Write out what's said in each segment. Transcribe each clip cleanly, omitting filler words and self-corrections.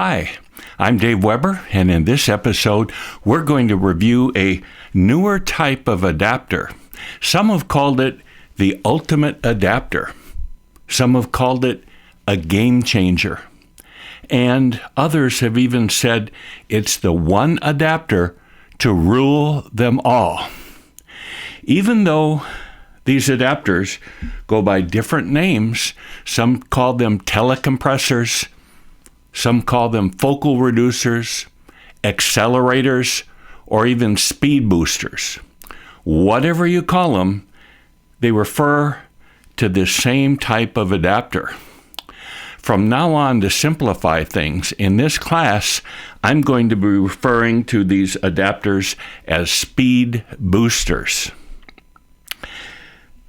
Hi, I'm Dave Weber, and in this episode, we're going to review a newer type of adapter. Some have called it the ultimate adapter. Some have called it a game changer. And others have even said it's the one adapter to rule them all. Even though these adapters go by different names, some call them telecompressors, some call them focal reducers, accelerators, or even speed boosters. Whatever you call them, they refer to the same type of adapter. From now on, to simplify things, in this class, I'm going to be referring to these adapters as speed boosters.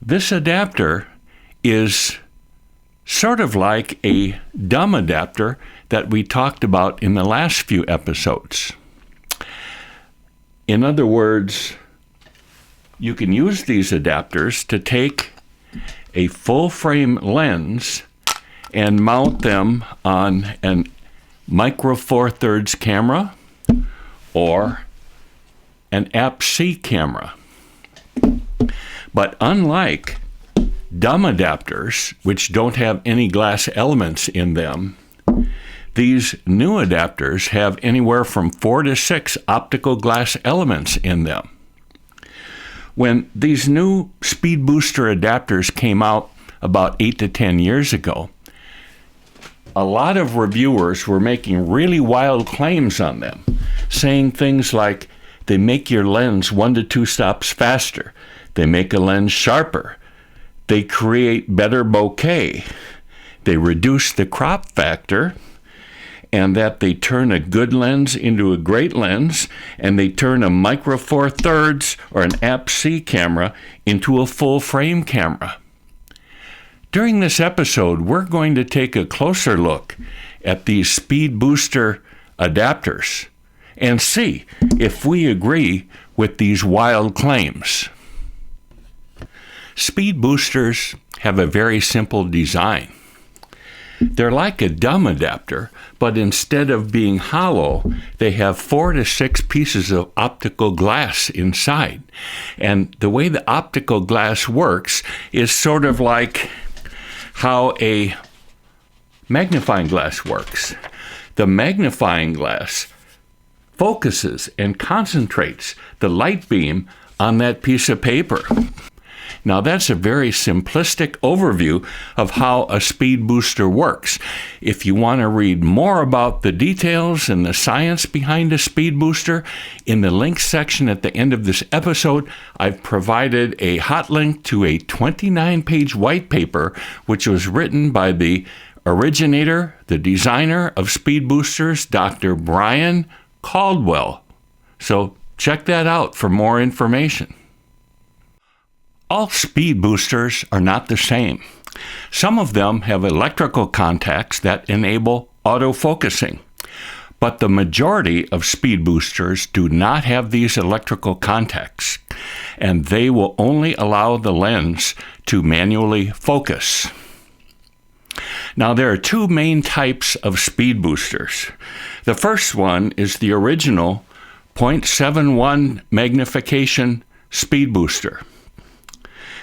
This adapter is sort of like a dumb adapter that we talked about in the last few episodes. In other words, you can use these adapters to take a full-frame lens and mount them on a micro four thirds camera or an APS-C camera. But unlike dumb adapters, which don't have any glass elements in them, these new adapters have anywhere from 4 to 6 optical glass elements in them. When these new speed booster adapters came out about 8 to 10 years ago, a lot of reviewers were making really wild claims on them, saying things like, they make your lens 1 to 2 stops faster, they make a lens sharper, they create better bokeh, they reduce the crop factor, and that they turn a good lens into a great lens, and they turn a micro four thirds or an APS-C camera into a full frame camera. During this episode, we're going to take a closer look at these speed booster adapters and see if we agree with these wild claims. Speed boosters have a very simple design. They're like a dumb adapter, but instead of being hollow, they have 4 to 6 pieces of optical glass inside. And the way the optical glass works is sort of like how a magnifying glass works. The magnifying glass focuses and concentrates the light beam on that piece of paper. Now, that's a very simplistic overview of how a speed booster works. If you want to read more about the details and the science behind a speed booster, in the links section at the end of this episode, I've provided a hot link to a 29-page white paper, which was written by the originator, the designer of speed boosters, Dr. Brian Caldwell. So check that out for more information. All speed boosters are not the same. Some of them have electrical contacts that enable autofocusing, but the majority of speed boosters do not have these electrical contacts, and they will only allow the lens to manually focus. Now, there are 2 main types of speed boosters. The first one is the original 0.71 magnification speed booster.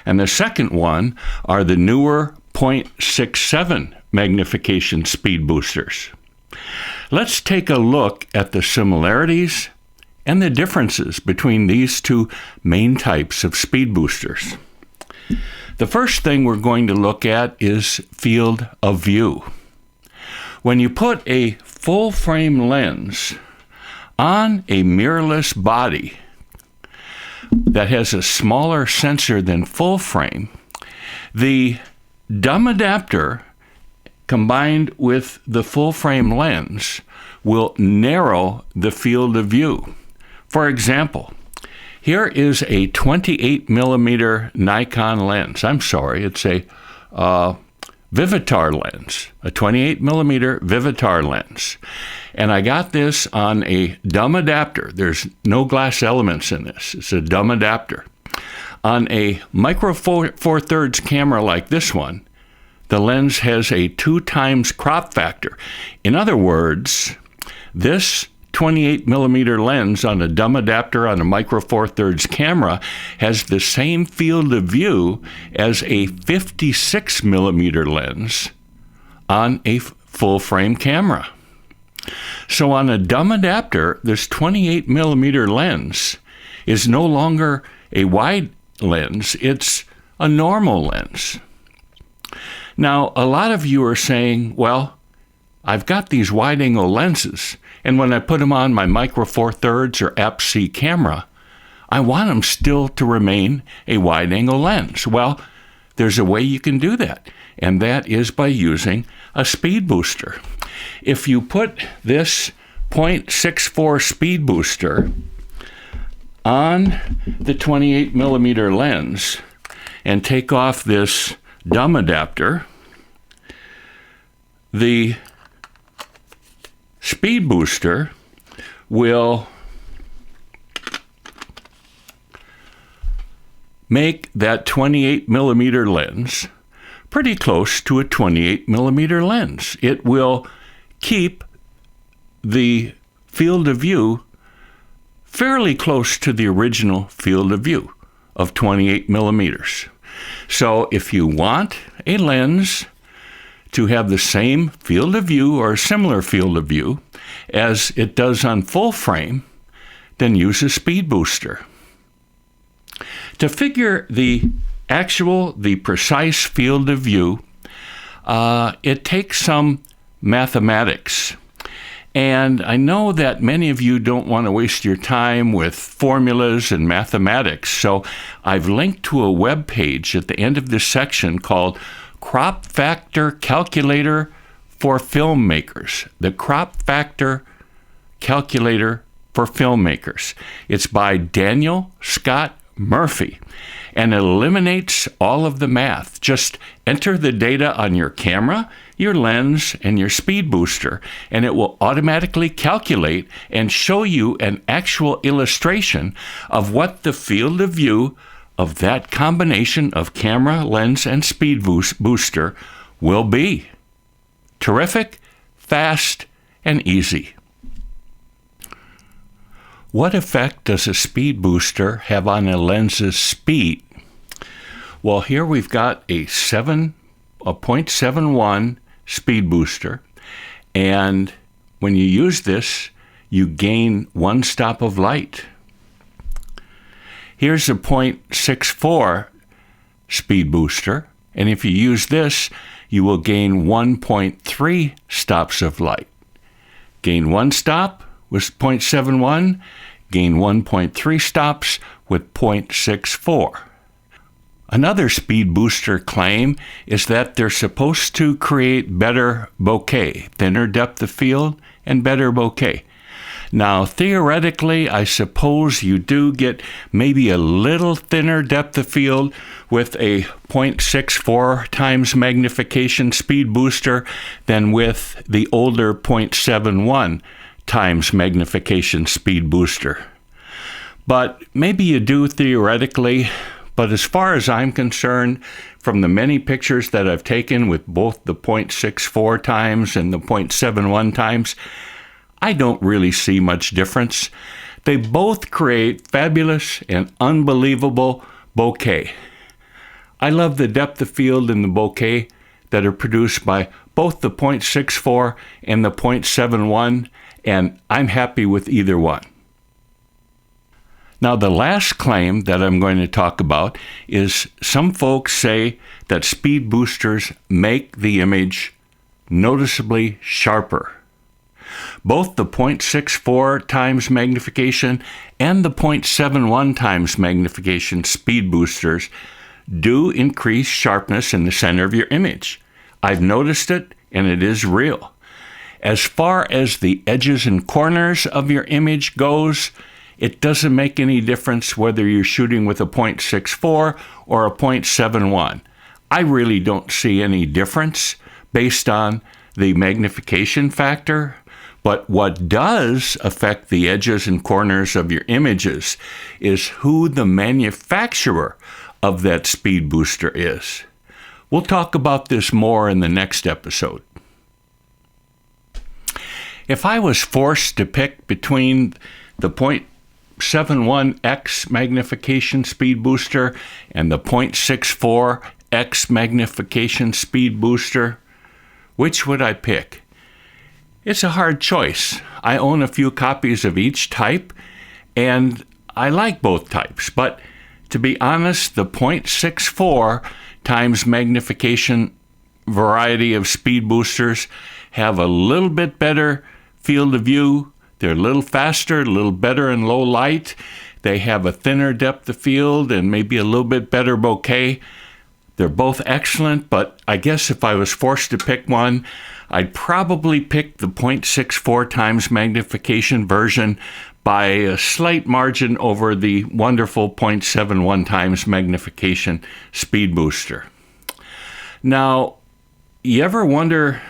And the second one are the newer 0.67 magnification speed boosters. Let's take a look at the similarities and the differences between these 2 main types of speed boosters. The first thing we're going to look at is field of view. When you put a full frame lens on a mirrorless body that has a smaller sensor than full frame, the dumb adapter combined with the full frame lens will narrow the field of view. For example, here is a 28 millimeter Nikon lens. It's a Vivitar lens, a 28 millimeter Vivitar lens. And I got this on a dumb adapter. There's no glass elements in this. It's a dumb adapter. On a micro four thirds camera like this one, the lens has a 2 times crop factor. In other words, This 28 millimeter lens on a dumb adapter on a micro four thirds camera has the same field of view as a 56 millimeter lens on a full frame camera. So on a dumb adapter, this 28 millimeter lens is no longer a wide lens, it's a normal lens. Now, a lot of you are saying, well, I've got these wide-angle lenses, and when I put them on my micro four thirds or APS-C camera, I want them still to remain a wide-angle lens. Well, there's a way you can do that, and that is by using a speed booster. If you put this 0.64 speed booster on the 28 millimeter lens and take off this dumb adapter, the speed booster will make that 28 millimeter lens pretty close to a 28 millimeter lens. It will keep the field of view fairly close to the original field of view of 28 millimeters. So if you want a lens to have the same field of view or a similar field of view as it does on full frame, then use a speed booster. To figure the precise field of view, it takes some mathematics. And I know that many of you don't want to waste your time with formulas and mathematics, so I've linked to a web page at the end of this section called Crop Factor Calculator for Filmmakers. The Crop Factor Calculator for Filmmakers. It's by Daniel Scott Murphy, and it eliminates all of the math. Just enter the data on your camera, your lens, and your speed booster, and it will automatically calculate and show you an actual illustration of what the field of view of that combination of camera, lens, and speed booster will be. Terrific, fast, and easy. What effect does a speed booster have on a lens's speed? Well, here we've got a 0.71 speed booster, and when you use this, you gain 1 stop of light. Here's a 0.64 speed booster, and if you use this, you will gain 1.3 stops of light. Gain 1 stop with 0.71, gain 1.3 stops with 0.64. Another speed booster claim is that they're supposed to create better bokeh, thinner depth of field, and better bokeh. Now, theoretically, I suppose you do get maybe a little thinner depth of field with a 0.64 times magnification speed booster than with the older 0.71 times magnification speed booster. But maybe you do theoretically, but as far as I'm concerned, from the many pictures that I've taken with both the 0.64 times and the 0.71 times, I don't really see much difference. They both create fabulous and unbelievable bokeh. I love the depth of field in the bokeh that are produced by both the 0.64 and the 0.71, and I'm happy with either one. Now, the last claim that I'm going to talk about is some folks say that speed boosters make the image noticeably sharper. Both the 0.64 times magnification and the 0.71 times magnification speed boosters do increase sharpness in the center of your image. I've noticed it, and it is real. As far as the edges and corners of your image goes, it doesn't make any difference whether you're shooting with a 0.64 or a 0.71. I really don't see any difference based on the magnification factor. But what does affect the edges and corners of your images is who the manufacturer of that speed booster is. We'll talk about this more in the next episode. If I was forced to pick between the 0.71x magnification speed booster and the 0.64x magnification speed booster, which would I pick? It's a hard choice. I own a few copies of each type, and I like both types, but to be honest, the 0.64 times magnification variety of speed boosters have a little bit better field of view. They're a little faster, a little better in low light. They have a thinner depth of field and maybe a little bit better bokeh. They're both excellent, but I guess if I was forced to pick one, I'd probably pick the 0.64 times magnification version by a slight margin over the wonderful 0.71 times magnification speed booster. Now, you ever wonder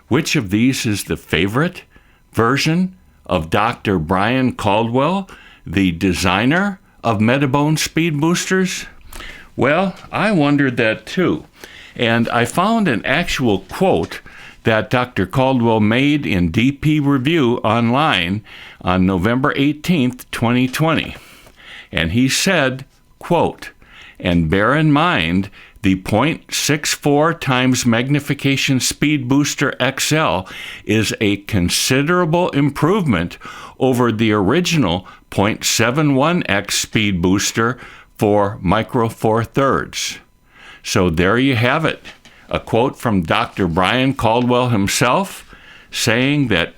which of these is the favorite version of Dr. Brian Caldwell, the designer of Metabone speed boosters? Well, I wondered that too, and I found an actual quote that Dr. Caldwell made in DP Review online on November 18th, 2020. And he said, quote, "And bear in mind the 0.64 times magnification speed booster XL is a considerable improvement over the original 0.71x speed booster for micro four thirds." So there you have it. A quote from Dr. Brian Caldwell himself saying that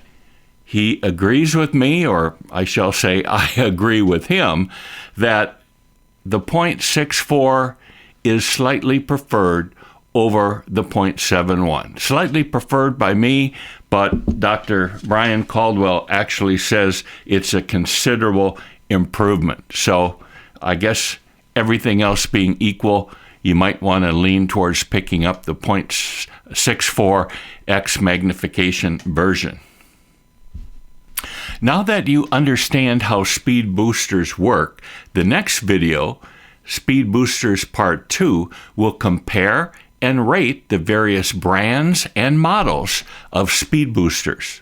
he agrees with me, or I shall say I agree with him, that the 0.64 is slightly preferred over the 0.71. Slightly preferred by me, but Dr. Brian Caldwell actually says it's a considerable improvement. So I guess everything else being equal, you might want to lean towards picking up the 0.64x magnification version. Now that you understand how speed boosters work, the next video, Speed Boosters Part 2, will compare and rate the various brands and models of speed boosters.